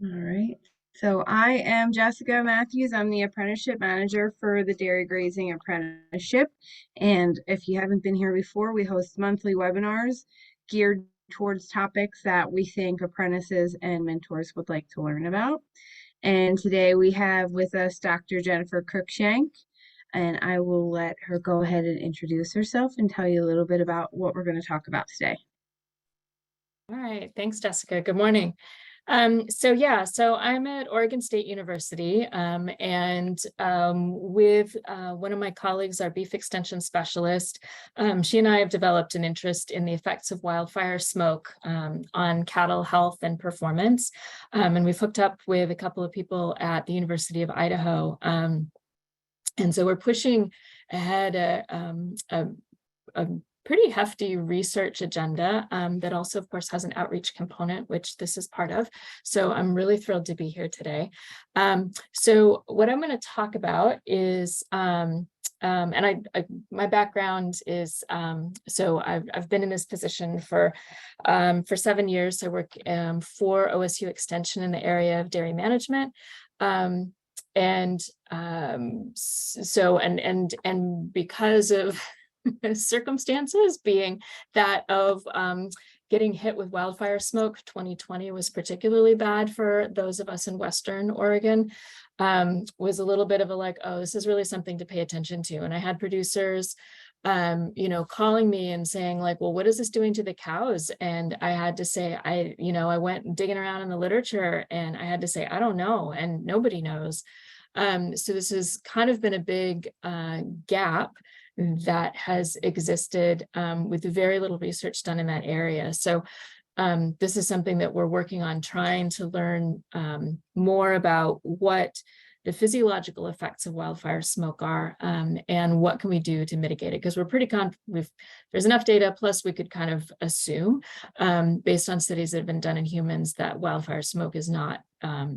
All right. So I am Jessica Matthews. I'm the apprenticeship manager for the Dairy Grazing Apprenticeship. And if you haven't been here before, we host monthly webinars geared towards topics that we think apprentices and mentors would like to learn about. And today we have with us Dr. Jenifer Cruickshank, and I will let her go ahead and introduce herself and tell you a little bit about what we're going to talk about today. All right, thanks, Jessica. Good morning. So I'm at Oregon State University, and with one of my colleagues, our beef extension specialist, she and I have developed an interest in the effects of wildfire smoke on cattle health and performance. And we've hooked up with a couple of people at the University of Idaho. And so we're pushing ahead a pretty hefty research agenda that also, of course, has an outreach component, which this is part of. So I'm really thrilled to be here today. So what I'm going to talk about is, my background is, so I've been in this position for 7 years. I work for OSU Extension in the area of dairy management. And because of circumstances being that of getting hit with wildfire smoke, 2020 was particularly bad for those of us in Western Oregon. Was a little bit of a like, oh, this is really something to pay attention to. And I had producers calling me and saying like, well, what is this doing to the cows? And I had to say, I went digging around in the literature and I had to say, I don't know, and nobody knows. So this has kind of been a big gap that has existed with very little research done in that area. So this is something that we're working on, trying to learn more about what the physiological effects of wildfire smoke are, and what can we do to mitigate it? Because we're pretty there's enough data, plus we could kind of assume, based on studies that have been done in humans, that wildfire smoke is not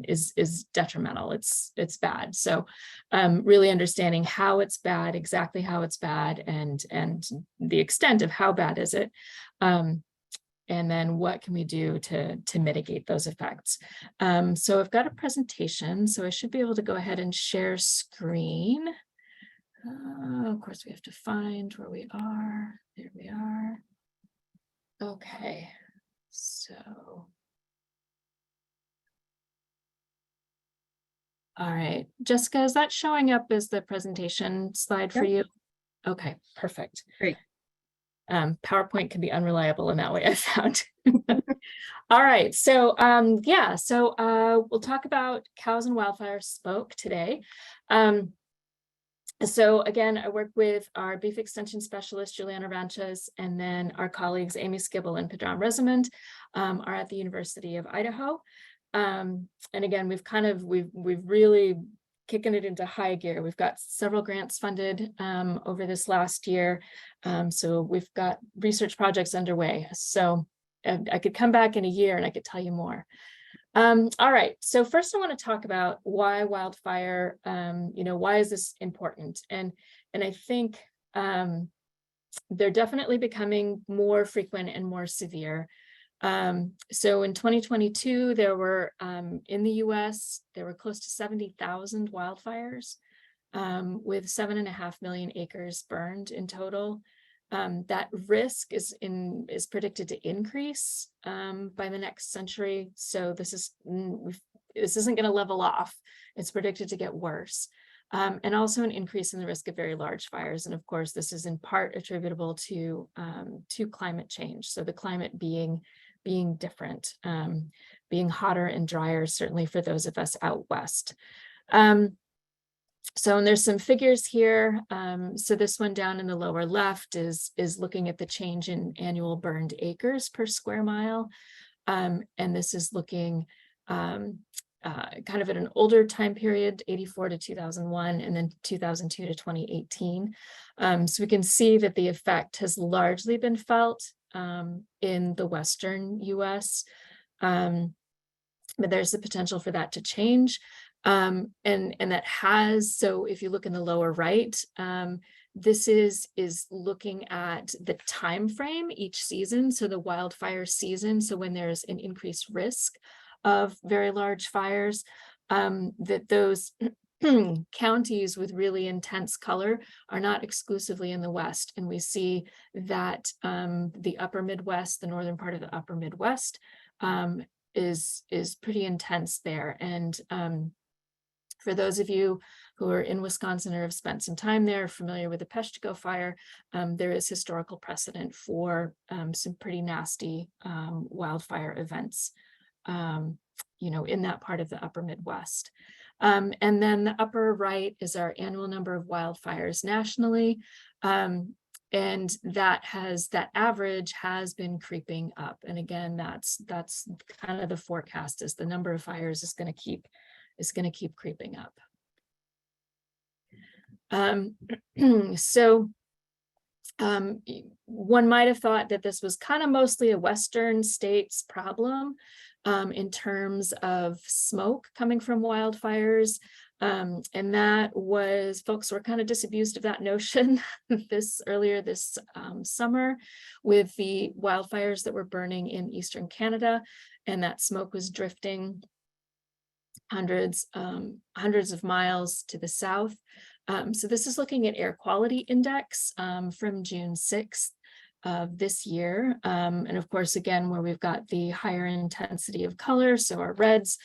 is detrimental. It's bad. So really understanding how it's bad, exactly how it's bad, and the extent of how bad is it. And then what can we do to mitigate those effects? So I've got a presentation, so I should be able to go ahead and share screen. Of course, we have to find where we are. There we are. Okay, so. All right, Jessica, is that showing up as the presentation slide for you? Okay, perfect. Great. PowerPoint can be unreliable in that way, I found. All right, so we'll talk about cows and wildfire smoke today. So again, I work with our beef extension specialist, Juliana Ranches, and then our colleagues, Amy Skibble and Pedram Resimond, are at the University of Idaho. And again, we've really kicking it into high gear. We've got several grants funded over this last year. So we've got research projects underway. So I could come back in a year and I could tell you more. All right, so first I want to talk about why wildfire, why is this important? And I think they're definitely becoming more frequent and more severe. So in 2022, there were, in the US, there were close to 70,000 wildfires, with 7.5 million acres burned in total. That risk is predicted to increase by the next century. So this isn't going to level off. It's predicted to get worse. And also an increase in the risk of very large fires. And of course, this is in part attributable to climate change. So the climate being different, being hotter and drier, certainly for those of us out west. So and there's some figures here. So this one down in the lower left is looking at the change in annual burned acres per square mile. And this is looking kind of at an older time period, 84 to 2001, and then 2002 to 2018. So we can see that the effect has largely been felt in the Western US, but there's the potential for that to change. And that has, so if you look in the lower right, this is looking at the time frame each season, so the wildfire season, so when there's an increased risk of very large fires, that those counties with really intense color are not exclusively in the West. And we see that the upper Midwest, the northern part of the upper Midwest, is pretty intense there. And for those of you who are in Wisconsin or have spent some time there, familiar with the Peshtigo fire, there is historical precedent for some pretty nasty wildfire events, in that part of the upper Midwest. And then the upper right is our annual number of wildfires nationally. And that average has been creeping up. And again, that's kind of the forecast, is the number of fires is going to keep creeping up. So one might have thought that this was kind of mostly a Western states problem in terms of smoke coming from wildfires. And that was, folks were kind of disabused of that notion earlier this summer with the wildfires that were burning in Eastern Canada, and that smoke was drifting hundreds of miles to the south. So this is looking at air quality index from June 6th of this year. And of course, again, where we've got the higher intensity of color, so our reds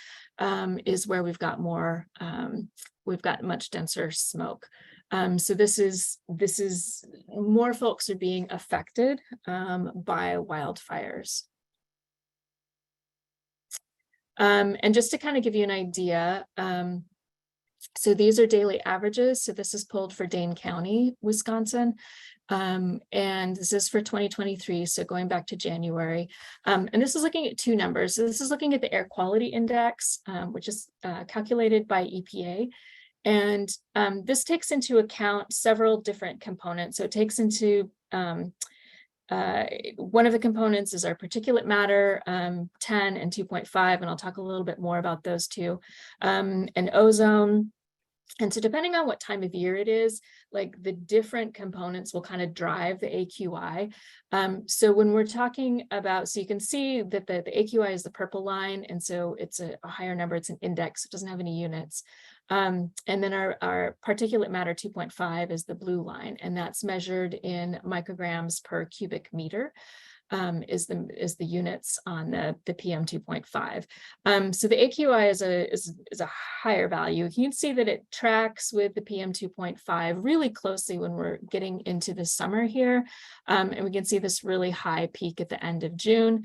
is where we've got much denser smoke. So this is more folks are being affected by wildfires. And just to kind of give you an idea, so these are daily averages. So this is pulled for Dane County, Wisconsin. And this is for 2023, so going back to January. And this is looking at two numbers. So this is looking at the air quality index, which is calculated by EPA. And this takes into account several different components. So it takes into one of the components is our particulate matter, 10 and 2.5, and I'll talk a little bit more about those two, and ozone. And so depending on what time of year it is, like the different components will kind of drive the AQI. So when we're talking about, so you can see that the AQI is the purple line, and so it's a higher number, it's an index, it doesn't have any units. And then our particulate matter 2.5 is the blue line, and that's measured in micrograms per cubic meter. Is the units on the PM 2.5. So the AQI is a higher value. You can see that it tracks with the PM 2.5 really closely when we're getting into the summer here. And we can see this really high peak at the end of June.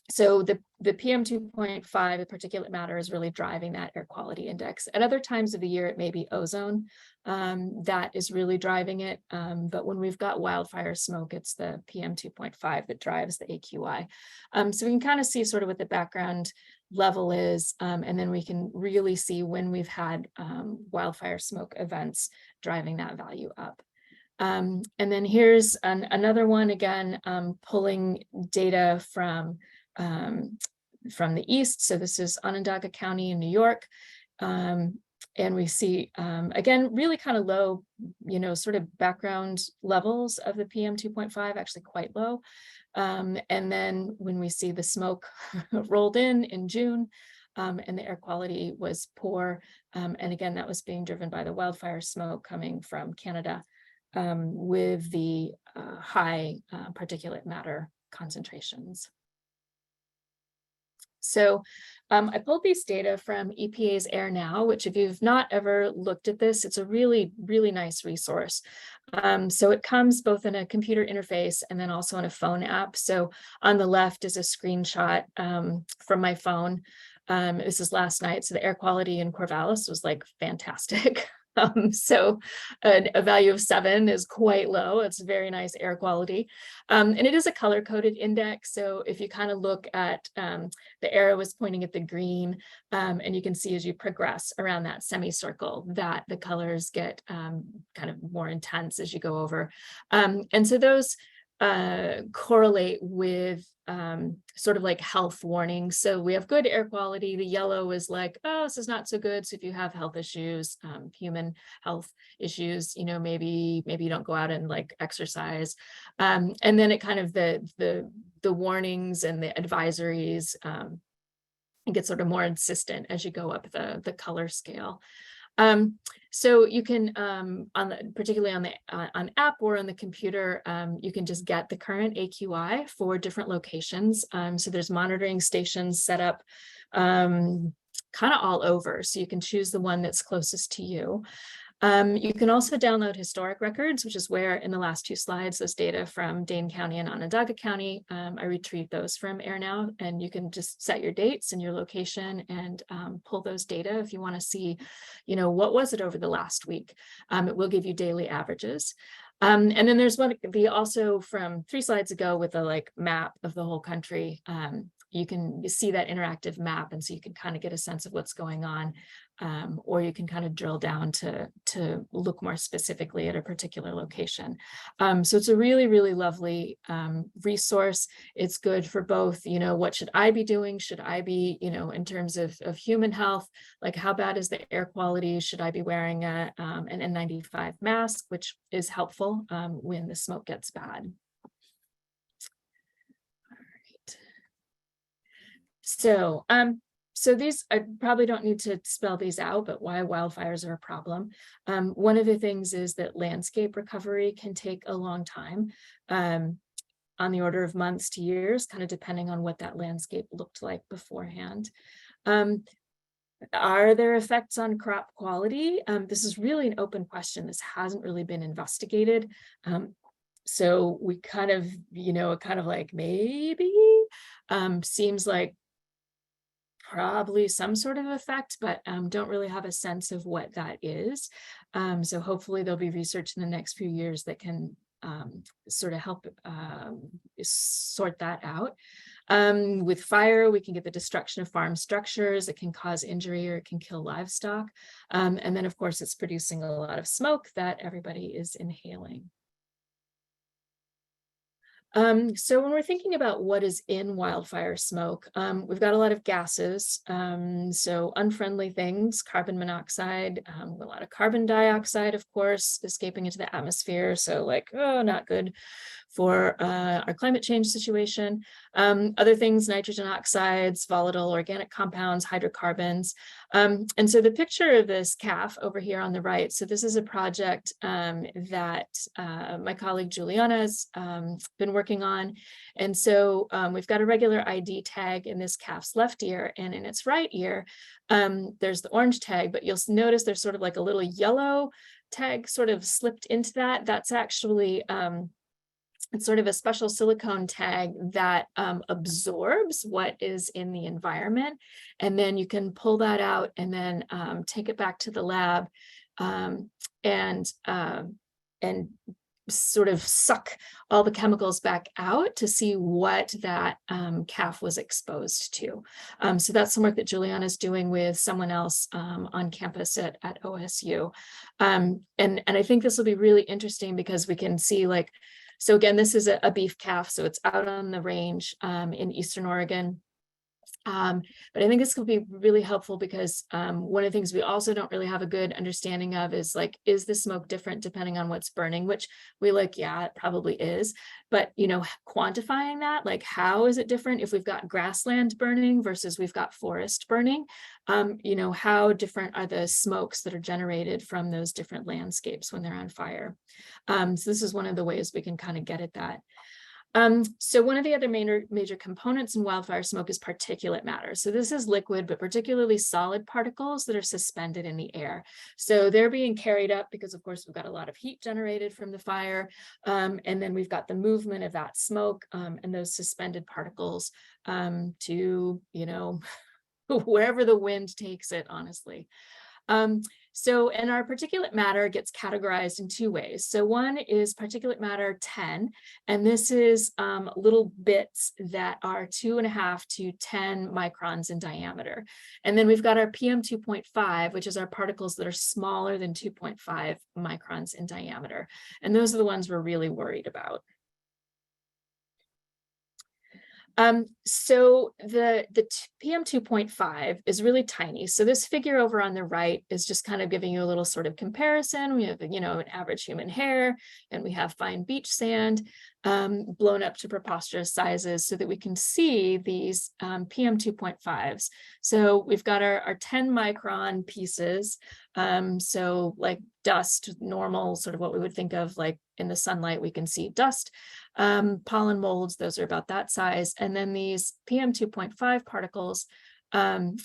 So the PM 2.5, the particulate matter, is really driving that air quality index. At other times of the year, it may be ozone that is really driving it. But when we've got wildfire smoke, it's the PM 2.5 that drives the AQI. So we can kind of see sort of what the background level is, and then we can really see when we've had wildfire smoke events driving that value up. And then here's another one, again, pulling data from the east. So this is Onondaga County in New York. And we see, again, really kind of low, sort of background levels of the PM 2.5, actually quite low. And then when we see the smoke rolled in June, and the air quality was poor. And again, that was being driven by the wildfire smoke coming from Canada with the high particulate matter concentrations. So I pulled these data from EPA's Air Now, which if you've not ever looked at this, it's a really, really nice resource. So it comes both in a computer interface and then also in a phone app. So on the left is a screenshot from my phone. This is last night. So the air quality in Corvallis was like fantastic. So a value of 7 is quite low. It's very nice air quality. And it is a color-coded index. So if you kind of look at the arrow is pointing at the green, and you can see as you progress around that semicircle that the colors get kind of more intense as you go over. And so those correlate with sort of like health warnings. So we have good air quality. The yellow is like, oh, this is not so good. So if you have health issues, human health issues, maybe you don't go out and like exercise. And then it kind of the warnings and the advisories It gets sort of more insistent as you go up the color scale. So you can, particularly on the on app or on the computer, you can just get the current AQI for different locations. So there's monitoring stations set up kind of all over. So you can choose the one that's closest to you. You can also download historic records, which is where in the last 2 slides, those data from Dane County and Onondaga County, I retrieved those from AirNow, and you can just set your dates and your location and pull those data if you want to see, what was it over the last week. It will give you daily averages. And then there's also from 3 slides ago with the map of the whole country. You can see that interactive map, and so you can kind of get a sense of what's going on, or you can kind of drill down to look more specifically at a particular location. So it's a really, really lovely resource. It's good for both, what should I be doing? Should I be, in terms of human health, like how bad is the air quality? Should I be wearing an N95 mask, which is helpful when the smoke gets bad. So, these, I probably don't need to spell these out, but why wildfires are a problem. One of the things is that landscape recovery can take a long time, on the order of months to years, kind of depending on what that landscape looked like beforehand. Are there effects on crop quality? This is really an open question. This hasn't really been investigated. So we kind of, maybe seems like probably some sort of effect, but don't really have a sense of what that is. So hopefully there'll be research in the next few years that can sort of help sort that out. With fire, we can get the destruction of farm structures. It can cause injury or it can kill livestock. And then, of course, it's producing a lot of smoke that everybody is inhaling. So when we're thinking about what is in wildfire smoke, we've got a lot of gases, so unfriendly things, carbon monoxide, a lot of carbon dioxide, of course, escaping into the atmosphere, so not good for our climate change situation. Other things, nitrogen oxides, volatile organic compounds, hydrocarbons. And so the picture of this calf over here on the right, so this is a project that my colleague Juliana has been working on. And so we've got a regular ID tag in this calf's left ear, and in its right ear, there's the orange tag, but you'll notice there's sort of like a little yellow tag sort of slipped into that. That's actually it's sort of a special silicone tag that absorbs what is in the environment. And then you can pull that out and then take it back to the lab and sort of suck all the chemicals back out to see what that calf was exposed to. So that's some work that Juliana's doing with someone else on campus at OSU. And I think this will be really interesting because we can see so again, this is a beef calf, so it's out on the range in Eastern Oregon. But I think this could be really helpful because one of the things we also don't really have a good understanding of is is the smoke different depending on what's burning, which we yeah, it probably is. But, quantifying that, how is it different if we've got grassland burning versus we've got forest burning? How different are the smokes that are generated from those different landscapes when they're on fire? So this is one of the ways we can kind of get at that. So one of the other major components in wildfire smoke is particulate matter. So this is liquid, but particularly solid particles that are suspended in the air. So they're being carried up because, of course, we've got a lot of heat generated from the fire. And then we've got the movement of that smoke and those suspended particles to, wherever the wind takes it, honestly. And our particulate matter gets categorized in 2 ways. So one is particulate matter 10, and this is little bits that are 2.5 to 10 microns in diameter. And then we've got our PM 2.5, which is our particles that are smaller than 2.5 microns in diameter. And those are the ones we're really worried about. So the PM 2.5 is really tiny. So this figure over on the right is just kind of giving you a little sort of comparison. We have, an average human hair, and we have fine beach sand blown up to preposterous sizes so that we can see these PM 2.5s. So we've got our 10 micron pieces. So like dust, normal, sort of what we would think of like in the sunlight, we can see dust. Pollen molds, those are about that size. And then these PM 2.5 particles,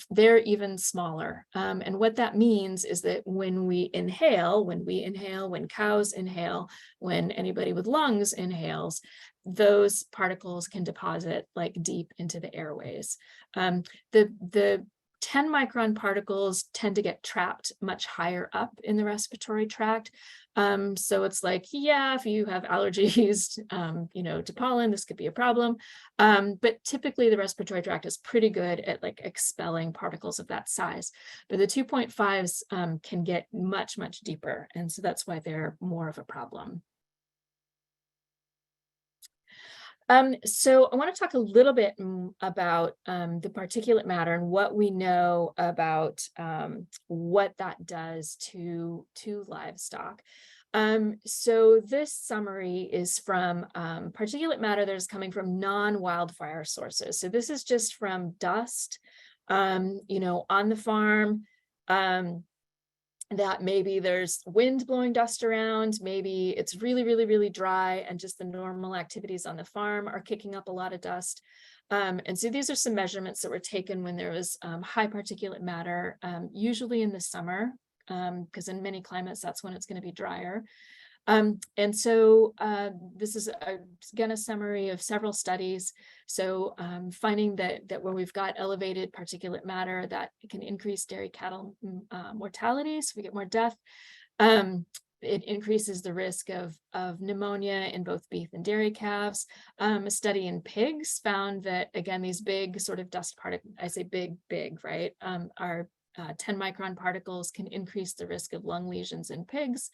they're even smaller. And what that means is that when we inhale, when cows inhale, when anybody with lungs inhales, those particles can deposit like deep into the airways. The 10 micron particles tend to get trapped much higher up in the respiratory tract. So it's like, yeah, if you have allergies, to pollen, this could be a problem. But typically the respiratory tract is pretty good at like expelling particles of that size. But the 2.5s can get much, much deeper. And so that's why they're more of a problem. So I want to talk a little bit about the particulate matter and what we know about what that does to livestock. So this summary is from particulate matter that is coming from non-wildfire sources. So this is just from dust, on the farm. That maybe there's wind blowing dust around, maybe it's really, really, really dry, and just the normal activities on the farm are kicking up a lot of dust. And so these are some measurements that were taken when there was high particulate matter, usually in the summer, because in many climates, that's when it's going to be drier. And so this is again a summary of several studies. So finding that when we've got elevated particulate matter, that it can increase dairy cattle mortality, so we get more death. It increases the risk of pneumonia in both beef and dairy calves. A study in pigs found that, again, these big sort of dust particles, I say big, right, are 10 micron particles can increase the risk of lung lesions in pigs.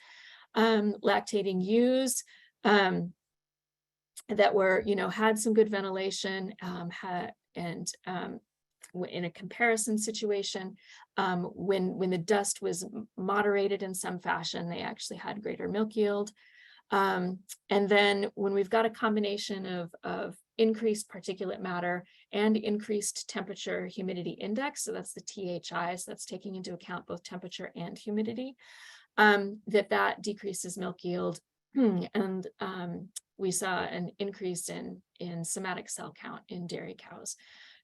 Lactating ewes that were, had some good ventilation, in a comparison situation, when the dust was moderated in some fashion, they actually had greater milk yield. And then when we've got a combination of increased particulate matter and increased temperature humidity index, so that's the THI, so that's taking into account both temperature and humidity, that decreases milk yield. And we saw an increase in somatic cell count in dairy cows.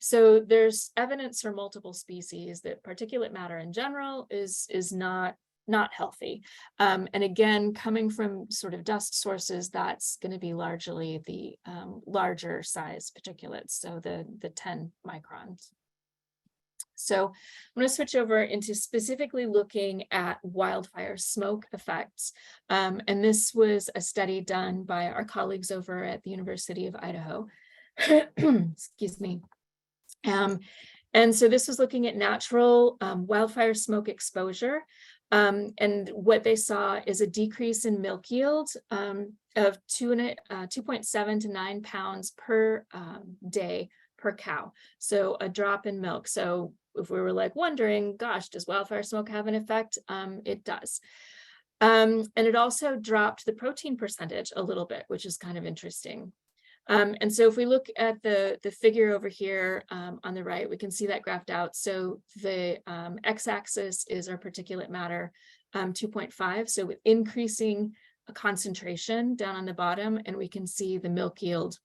So there's evidence for multiple species that particulate matter in general is not healthy. And again, coming from sort of dust sources, that's going to be largely the larger size particulates, so the 10 microns. So I'm going to switch over into specifically looking at wildfire smoke effects. And this was a study done by our colleagues over at the University of Idaho. Excuse me. And so this was looking at natural wildfire smoke exposure. And what they saw is a decrease in milk yield of 2.7 to 9 pounds per day per cow. So a drop in milk. So if we were like wondering, gosh, does wildfire smoke have an effect? It does. And it also dropped the protein percentage a little bit, which is kind of interesting. And so if we look at the figure over here on the right, we can see that graphed out. So the x-axis is our particulate matter 2.5. So with increasing a concentration down on the bottom, and we can see the milk yield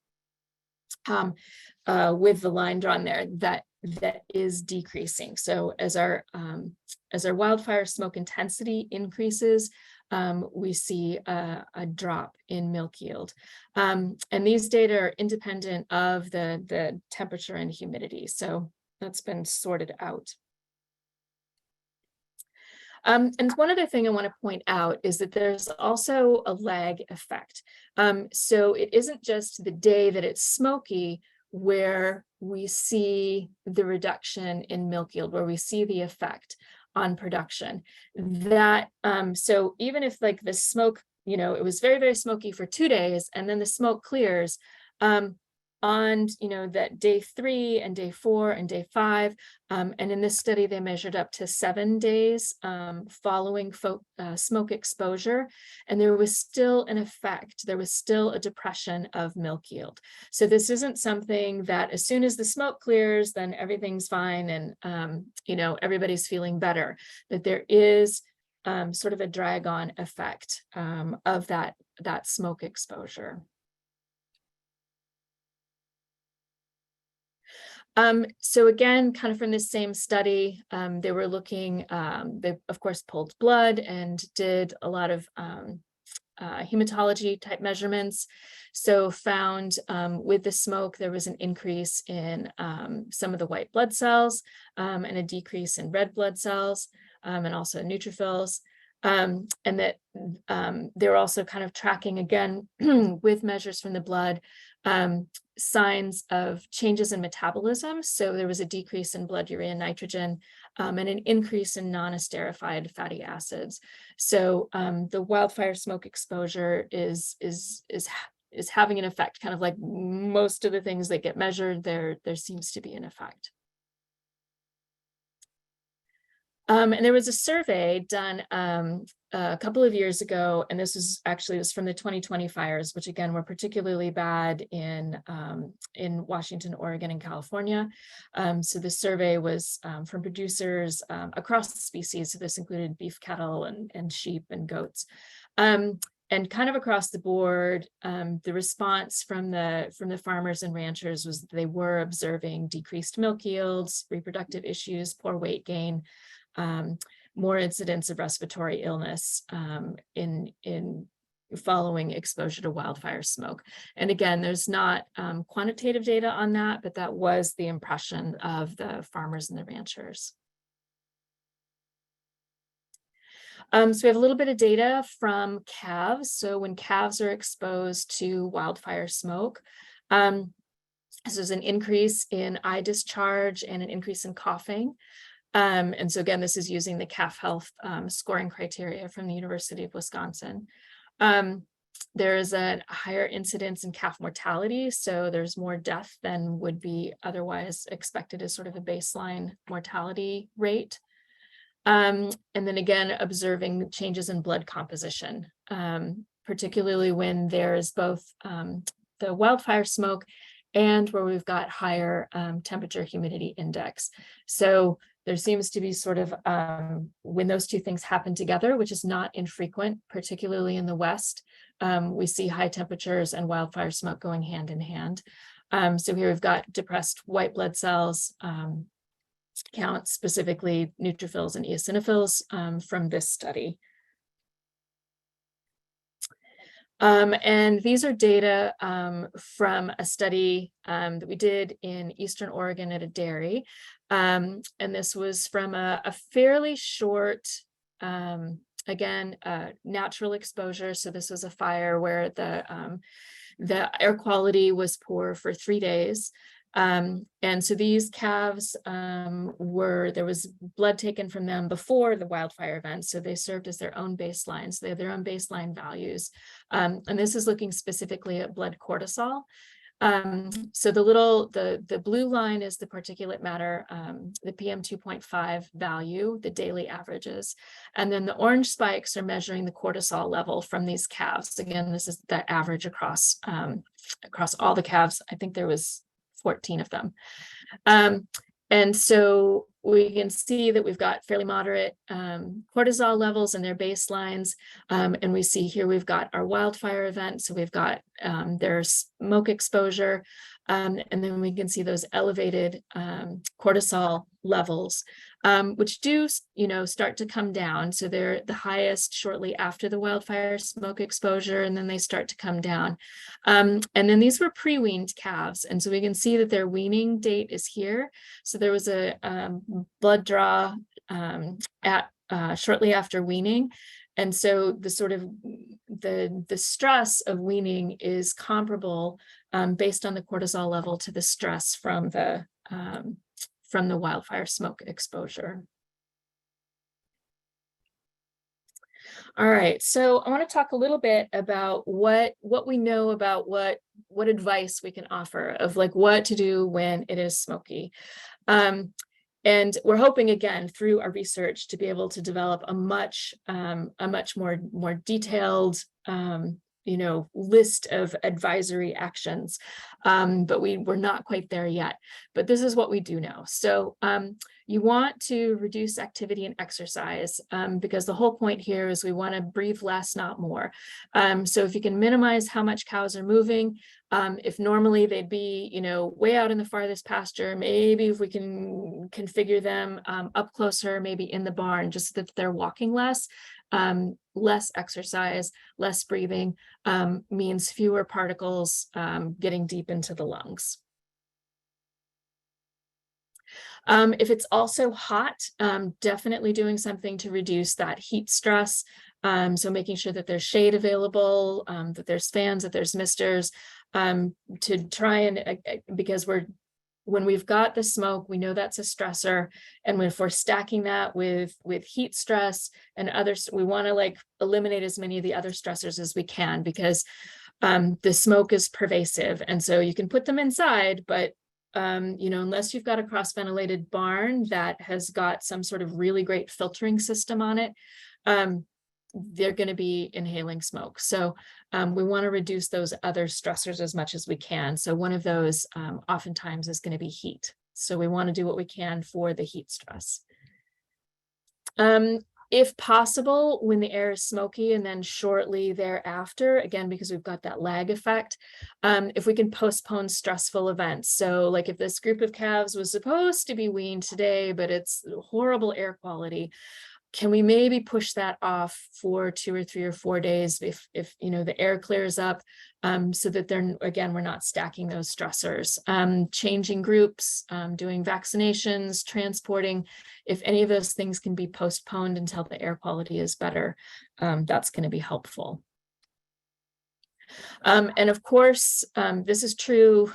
with the line drawn there that is decreasing. So as our wildfire smoke intensity increases, we see a drop in milk yield. And these data are independent of the temperature and humidity. So that's been sorted out. And one other thing I want to point out is that there's also a lag effect. So it isn't just the day that it's smoky where we see the reduction in milk yield, where we see the effect on production. That so even if like the smoke, it was very, very smoky for 2 days, and then the smoke clears, on, that day 3 and day 4 and day 5, and in this study, they measured up to 7 days following smoke exposure, and there was still an effect. There was still a depression of milk yield. So this isn't something that as soon as the smoke clears, then everything's fine and, everybody's feeling better. That there is sort of a drag-on effect of that smoke exposure. So again, kind of from this same study, they were looking, they of course pulled blood and did a lot of hematology type measurements. So found with the smoke, there was an increase in some of the white blood cells and a decrease in red blood cells and also neutrophils. And that they're also kind of tracking again with measures from the blood signs of changes in metabolism. So there was a decrease in blood urea nitrogen and an increase in non-esterified fatty acids. So the wildfire smoke exposure is having an effect, kind of like most of the things that get measured, there seems to be an effect. And there was a survey done a couple of years ago, and this was from the 2020 fires, which again were particularly bad in Washington, Oregon, and California. So the survey was from producers across the species. So this included beef cattle and sheep and goats. And kind of across the board, the response from the farmers and ranchers was that they were observing decreased milk yields, reproductive issues, poor weight gain, more incidents of respiratory illness in following exposure to wildfire smoke. And again, there's not quantitative data on that, but that was the impression of the farmers and the ranchers. So we have a little bit of data from calves. So when calves are exposed to wildfire smoke, so there's an increase in eye discharge and an increase in coughing. And so again, this is using the calf health scoring criteria from the University of Wisconsin. There is a higher incidence in calf mortality. So there's more death than would be otherwise expected as sort of a baseline mortality rate. And then again, observing changes in blood composition, particularly when there's both the wildfire smoke and where we've got higher temperature humidity index. So there seems to be sort of, when those two things happen together, which is not infrequent, particularly in the West, we see high temperatures and wildfire smoke going hand in hand. So here we've got depressed white blood cells counts, specifically neutrophils and eosinophils from this study. And these are data from a study that we did in Eastern Oregon at a dairy. And this was from a fairly short, again, natural exposure. So this was a fire where the air quality was poor for 3 days. And so these calves there was blood taken from them before the wildfire event. So they served as their own baseline. So they have their own baseline values. And this is looking specifically at blood cortisol. So the blue line is the particulate matter, the PM 2.5 value, the daily averages. And then the orange spikes are measuring the cortisol level from these calves. Again, this is the average across all the calves. I think there was 14 of them. And so we can see that we've got fairly moderate cortisol levels in their baselines. And we see here we've got our wildfire event. So we've got their smoke exposure. And then we can see those elevated cortisol levels, which do, start to come down. So they're the highest shortly after the wildfire smoke exposure, and then they start to come down. And then these were pre-weaned calves. And so we can see that their weaning date is here. So there was a blood draw at shortly after weaning. And so the sort of the stress of weaning is comparable based on the cortisol level to the stress from the wildfire smoke exposure. All right, so I want to talk a little bit about what we know about what advice we can offer of like what to do when it is smoky. And we're hoping again through our research to be able to develop a much more detailed list of advisory actions. But we're not quite there yet. But this is what we do know. So you want to reduce activity and exercise because the whole point here is we want to breathe less, not more. So if you can minimize how much cows are moving, if normally they'd be, way out in the farthest pasture, maybe if we can configure them up closer, maybe in the barn, just that they're walking less, less exercise, less breathing means fewer particles getting deep into the lungs. If it's also hot, definitely doing something to reduce that heat stress. So making sure that there's shade available, that there's fans, that there's misters, to try and, because when we've got the smoke, we know that's a stressor. And if we're stacking that with heat stress and others, we want to like eliminate as many of the other stressors as we can, because the smoke is pervasive. And so you can put them inside, but unless you've got a cross-ventilated barn that has got some sort of really great filtering system on it, they're going to be inhaling smoke. So we want to reduce those other stressors as much as we can. So one of those oftentimes is going to be heat. So we want to do what we can for the heat stress. If possible, when the air is smoky and then shortly thereafter, again, because we've got that lag effect, if we can postpone stressful events. So like if this group of calves was supposed to be weaned today, but it's horrible air quality, can we maybe push that off for 2 or 3 or 4 days if the air clears up, so that we're not stacking those stressors, changing groups, doing vaccinations, transporting. If any of those things can be postponed until the air quality is better, that's going to be helpful. And of course, this is true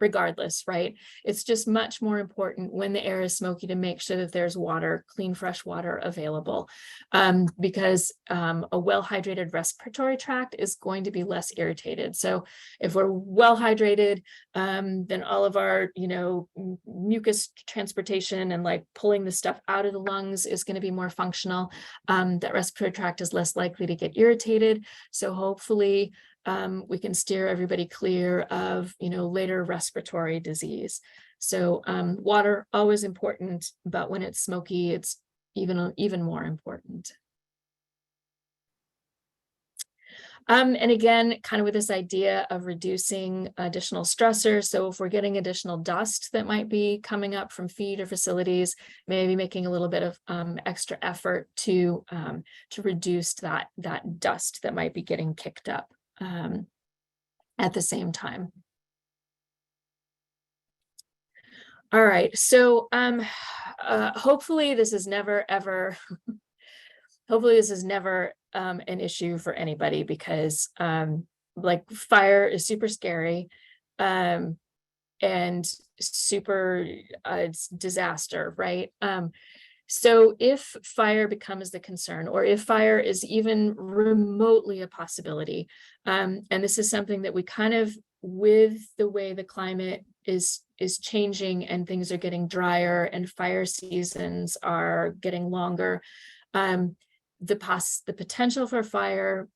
regardless, right? It's just much more important when the air is smoky to make sure that there's water, clean, fresh water available, because a well-hydrated respiratory tract is going to be less irritated. So if we're well hydrated, then all of our, mucus transportation and like pulling the stuff out of the lungs is going to be more functional. That respiratory tract is less likely to get irritated. So hopefully, we can steer everybody clear of, later respiratory disease. So water, always important, but when it's smoky, it's even more important. And again, kind of with this idea of reducing additional stressors. So if we're getting additional dust that might be coming up from feed or facilities, maybe making a little bit of extra effort to reduce that dust that might be getting kicked up at the same time. All right, so hopefully this is never ever an issue for anybody, because like fire is super scary and super it's disaster, right? So if fire becomes the concern, or if fire is even remotely a possibility, and this is something that we kind of, with the way the climate is changing and things are getting drier and fire seasons are getting longer, the potential for fire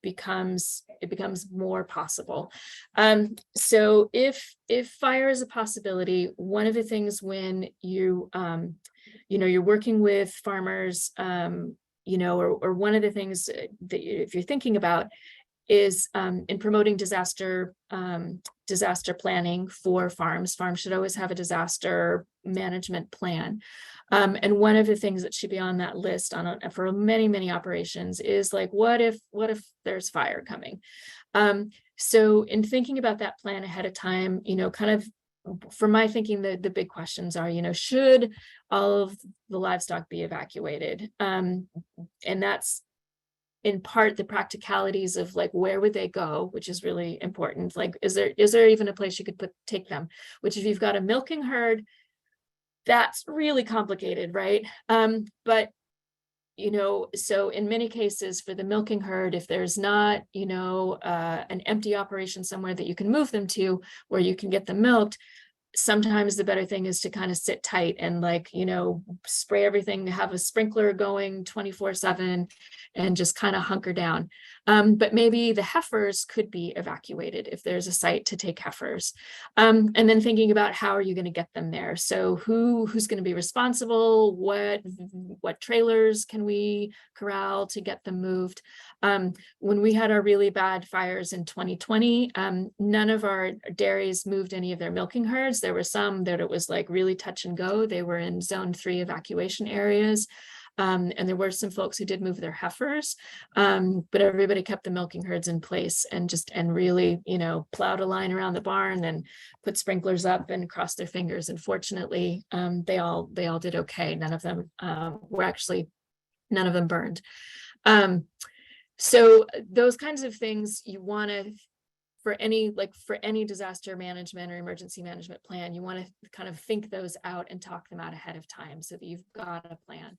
becomes more possible. So if fire is a possibility, one of the things when you're working with farmers, or one of the things that if you're thinking about is in promoting disaster planning for farms. Farms should always have a disaster management plan. And one of the things that should be on that list for many operations is like, what if there's fire coming? So in thinking about that plan ahead of time, kind of for my thinking, the big questions are, should all of the livestock be evacuated? And that's in part the practicalities of like, where would they go, which is really important. Like, is there even a place you could take them? Which, if you've got a milking herd, that's really complicated, right? But so in many cases for the milking herd, if there's not, an empty operation somewhere that you can move them to where you can get them milked, sometimes the better thing is to kind of sit tight and spray everything, have a sprinkler going 24/7 and just kind of hunker down. But maybe the heifers could be evacuated if there's a site to take heifers. And then thinking about how are you going to get them there? So who's going to be responsible? What trailers can we corral to get them moved? When we had our really bad fires in 2020, none of our dairies moved any of their milking herds. There were some that it was like really touch and go. They were in zone 3 evacuation areas. And there were some folks who did move their heifers, but everybody kept the milking herds in place and really, plowed a line around the barn and put sprinklers up and crossed their fingers. And fortunately, they all did okay. None of them burned. So those kinds of things you want to, for any disaster management or emergency management plan, you want to kind of think those out and talk them out ahead of time so that you've got a plan.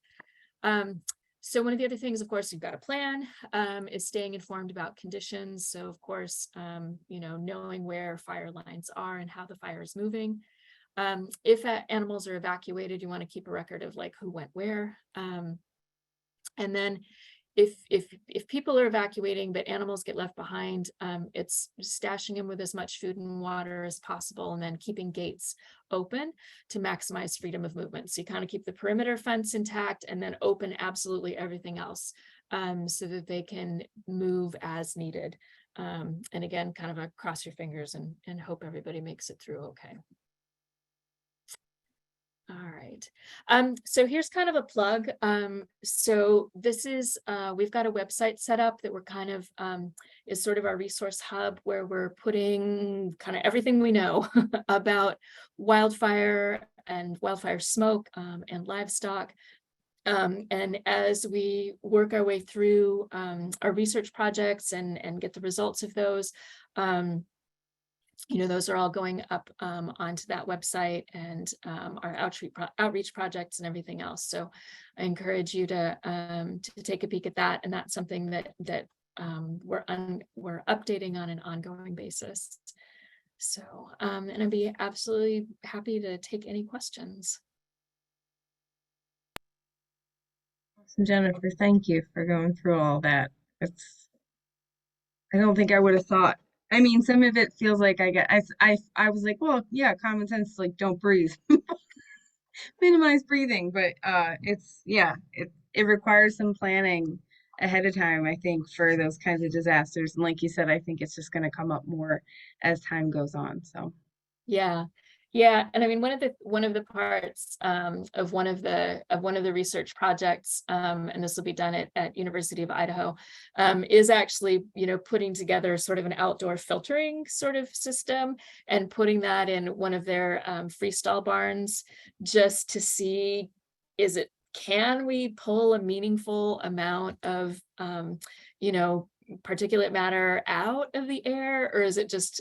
So one of the other things, of course, you've got a plan, is staying informed about conditions. So of course, knowing where fire lines are and how the fire is moving. If animals are evacuated, you want to keep a record of who went where. And then if people are evacuating but animals get left behind, it's stashing them with as much food and water as possible, and then keeping gates open to maximize freedom of movement. So you kind of keep the perimeter fence intact and then open absolutely everything else, so that they can move as needed. And again, kind of cross your fingers and hope everybody makes it through okay. All right. So here's kind of a plug. So this is, we've got a website set up that we're kind of, is sort of our resource hub where we're putting kind of everything we know about wildfire and wildfire smoke, and livestock. And as we work our way through our research projects and get the results of those, those are all going up onto that website, and our outreach projects and everything else. So I encourage you to take a peek at that. And that's something that we're updating on an ongoing basis. So, and I'd be absolutely happy to take any questions. Awesome, Jennifer, thank you for going through all that. I don't think I would have thought. I mean, some of it feels like I was like, well, yeah, common sense, don't breathe, minimize breathing, but it requires some planning ahead of time, I think, for those kinds of disasters. And like you said, I think it's just going to come up more as time goes on. So yeah. And I mean, one of the parts of one of the research projects, and this will be done at University of Idaho, is actually, putting together sort of an outdoor filtering sort of system and putting that in one of their freestall barns, just to see, can we pull a meaningful amount of, particulate matter out of the air, or is it just,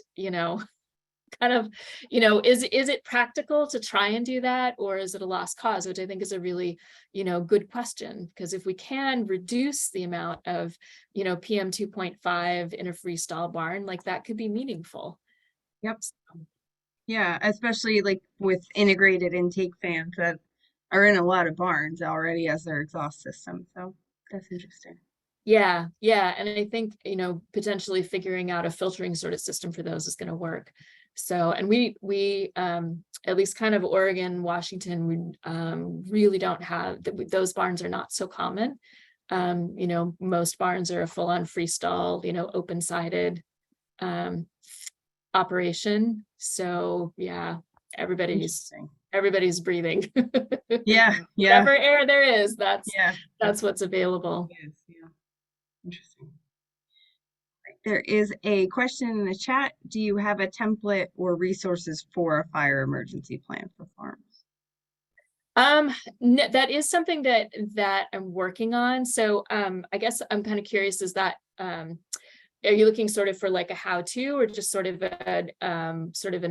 kind of, is it practical to try and do that, or is it a lost cause, which I think is a really, good question, because if we can reduce the amount of, PM 2.5 in a freestall barn, that could be meaningful. Yep. Yeah, especially with integrated intake fans that are in a lot of barns already as their exhaust system. So that's interesting. Yeah. And I think, potentially figuring out a filtering sort of system for those is going to work. So, and we at least kind of Oregon, Washington, we really don't have, those barns are not so common. Most barns are a full-on freestall, open-sided operation. So yeah, everybody's breathing. Yeah. Whatever air there is, that's what's available. Yes, yeah. Interesting. There is a question in the chat. Do you have a template or resources for a fire emergency plan for farms? That is something that I'm working on. So I guess I'm kind of curious, is that are you looking sort of for a how-to, or just sort of an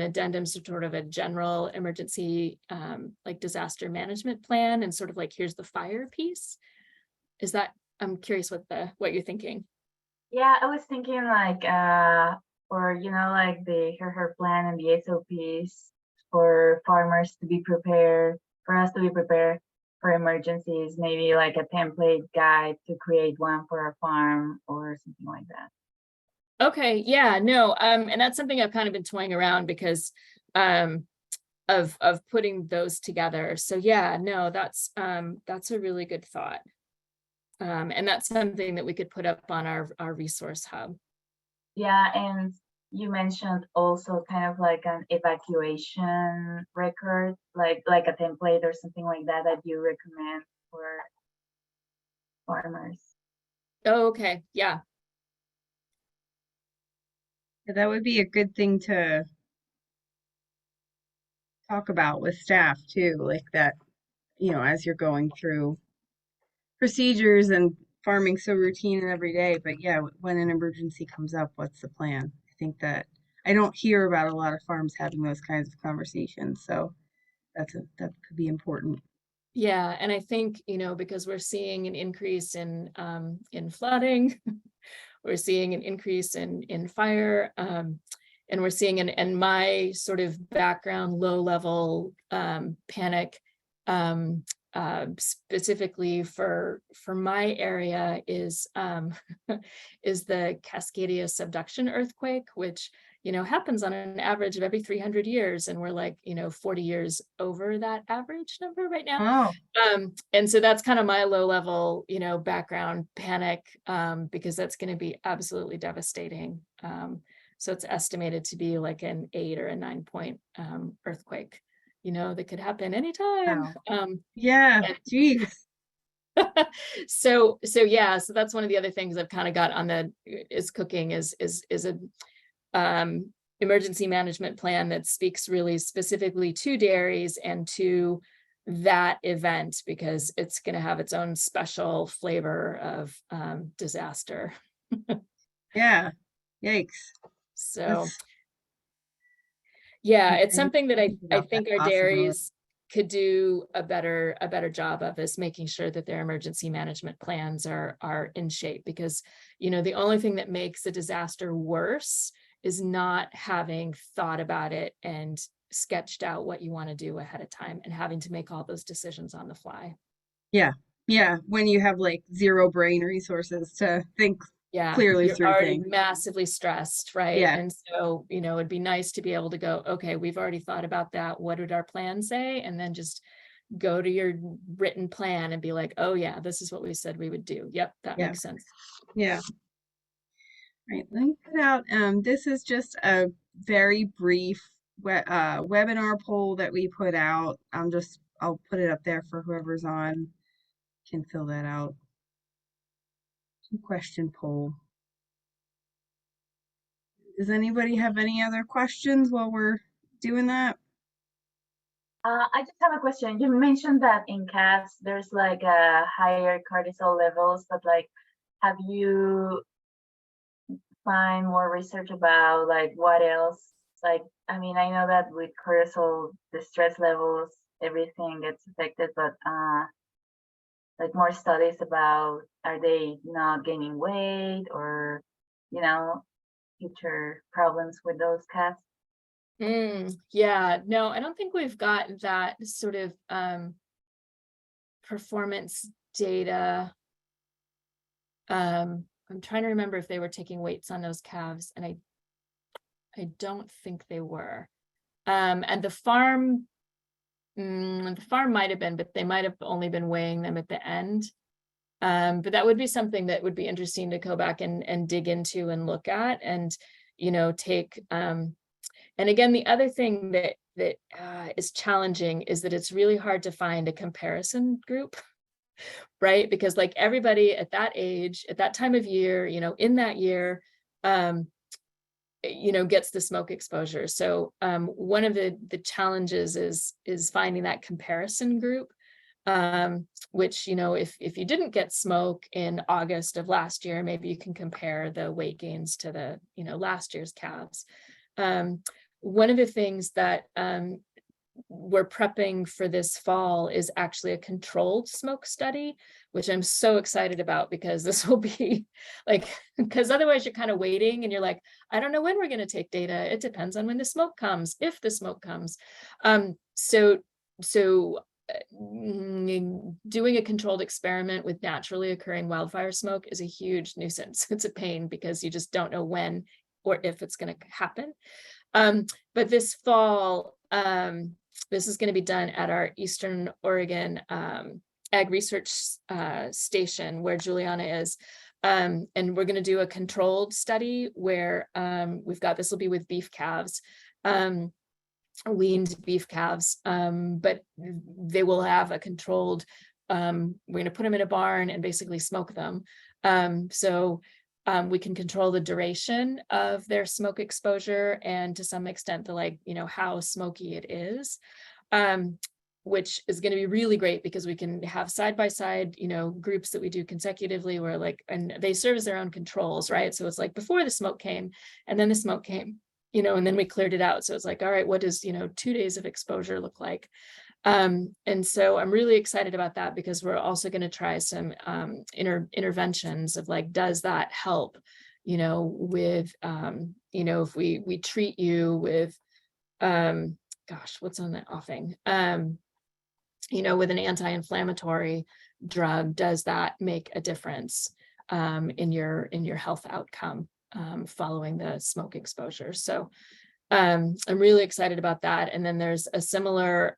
addendum, sort of a general emergency disaster management plan, and sort of here's the fire piece? Is that, I'm curious what you're thinking. Yeah, I was thinking like for like the her plan and the SOPs for farmers to be prepared, for us to be prepared for emergencies, maybe like a template guide to create one for a farm or something like that. Okay, yeah, no, and that's something I've kind of been toying around because of putting those together. So yeah, no, that's a really good thought. And that's something that we could put up on our resource hub. Yeah, and you mentioned also kind of like an evacuation record, like a template or something like that that you recommend for farmers. Oh, okay, yeah. That would be a good thing to talk about with staff too, like that, as you're going through procedures and farming so routine and every day. But yeah, when an emergency comes up, what's the plan? I think that I don't hear about a lot of farms having those kinds of conversations. So that could be important. Yeah, and I think, because we're seeing an increase in flooding, we're seeing an increase in fire, and we're seeing and my sort of background, low level panic, specifically for my area is is the Cascadia subduction earthquake, which happens on an average of every 300 years, and we're like 40 years over that average number right now. Oh, And so that's kind of my low level background panic, because that's going to be absolutely devastating. So it's estimated to be like an 8 or a 9 point earthquake, that could happen anytime. wow. Yeah, geez. So yeah, so that's one of the other things I've kind of got on the is cooking is a emergency management plan that speaks really specifically to dairies and to that event, because it's going to have its own special flavor of disaster. Yeah. Yikes. So That's yeah, I it's didn't something that think I about that think our possibility. dairies could do a better job of, is making sure that their emergency management plans are in shape, because the only thing that makes a disaster worse is not having thought about it and sketched out what you want to do ahead of time and having to make all those decisions on the fly. Yeah. Yeah. When you have like zero brain resources to think Yeah, clearly you're through already things. massively stressed, right? Yeah. And so, it'd be nice to be able to go, okay, we've already thought about that. What did our plan say? And then just go to your written plan and be like, oh yeah, this is what we said we would do. Yep, that Yeah. makes sense. Yeah. Right. Let me put out, this is just a very brief webinar poll that we put out. I'll put it up there for whoever's on can fill that out. Question poll. Does anybody have any other questions while we're doing that? I just have a question. You mentioned that in cats there's like a higher cortisol levels, but like, have you find more research about like what else? Like, I mean, I know that with cortisol, the stress levels, everything gets affected, but like more studies about, are they not gaining weight or, you know, future problems with those cats? Yeah, no, I don't think we've got that sort of performance data. I'm trying to remember if they were taking weights on those calves, and I don't think they were. And the farm might have been, but they might have only been weighing them at the end. But that would be something that would be interesting to go back and dig into and look at, and take and again, the other thing that is challenging is that it's really hard to find a comparison group, right? Because like everybody at that age, at that time of year, in that year, gets the smoke exposure. So one of the challenges is finding that comparison group, which, if you didn't get smoke in August of last year, maybe you can compare the weight gains to the, last year's calves. One of the things that we're prepping for this fall is actually a controlled smoke study, which I'm so excited about, because this will be like, because otherwise you're kind of waiting and you're like, I don't know when we're going to take data. It depends on when the smoke comes, if the smoke comes. So doing a controlled experiment with naturally occurring wildfire smoke is a huge nuisance. It's a pain because you just don't know when or if it's going to happen. But this fall, this is going to be done at our Eastern Oregon Ag Research Station where Juliana is. And we're going to do a controlled study where we've got, this will be with beef calves, weaned beef calves, but they will have a controlled, we're going to put them in a barn and basically smoke them. We can control the duration of their smoke exposure and to some extent the, like, you know, how smoky it is, which is going to be really great because we can have side by side, you know, groups that we do consecutively where like, and they serve as their own controls, right? So it's like before the smoke came and then the smoke came, you know, and then we cleared it out. So it's like, all right, what does, you know, 2 days of exposure look like? And so I'm really excited about that because we're also going to try some interventions of like, does that help, you know, with, you know, if we treat you with, gosh, what's on that offing? You know, with an anti-inflammatory drug, does that make a difference in your health outcome following the smoke exposure? So I'm really excited about that. And then there's a similar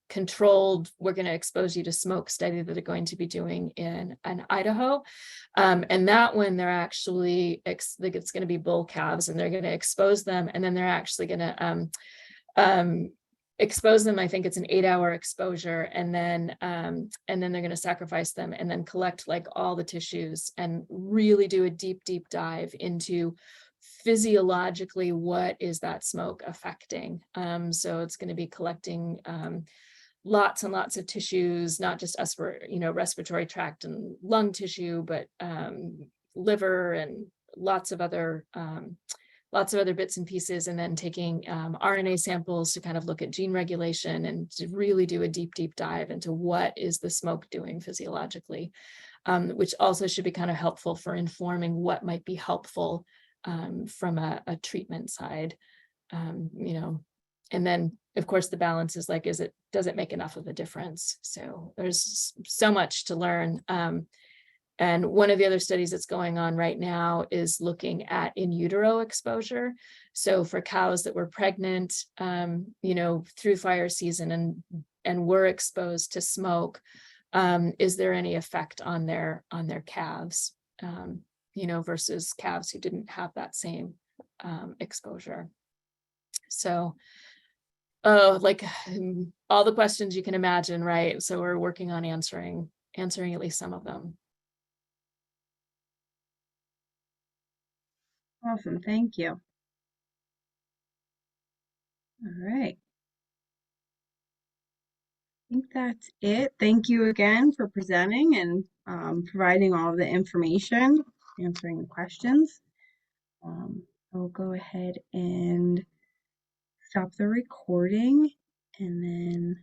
controlled, we're going to expose you to smoke study that they're going to be doing in Idaho. And that one, they're actually, it's going to be bull calves and they're going to expose them. And then they're actually going to expose them. I think it's an 8-hour exposure. And then they're going to sacrifice them and then collect like all the tissues and really do a deep dive into physiologically what is that smoke affecting. So it's going to be collecting lots and lots of tissues, not just us, you know, respiratory tract and lung tissue, but liver and lots of other bits and pieces, and then taking RNA samples to kind of look at gene regulation and to really do a deep dive into what is the smoke doing physiologically, which also should be kind of helpful for informing what might be helpful from a treatment side, you know. And then of course the balance is like, does it make enough of a difference? So there's so much to learn. And one of the other studies that's going on right now is looking at in utero exposure. So for cows that were pregnant, you know, through fire season and were exposed to smoke, is there any effect on their calves, you know, versus calves who didn't have that same exposure? So, like all the questions you can imagine, right? So we're working on answering at least some of them. Awesome, thank you. All right. I think that's it. Thank you again for presenting and providing all the information, answering the questions. I'll go ahead and stop the recording and then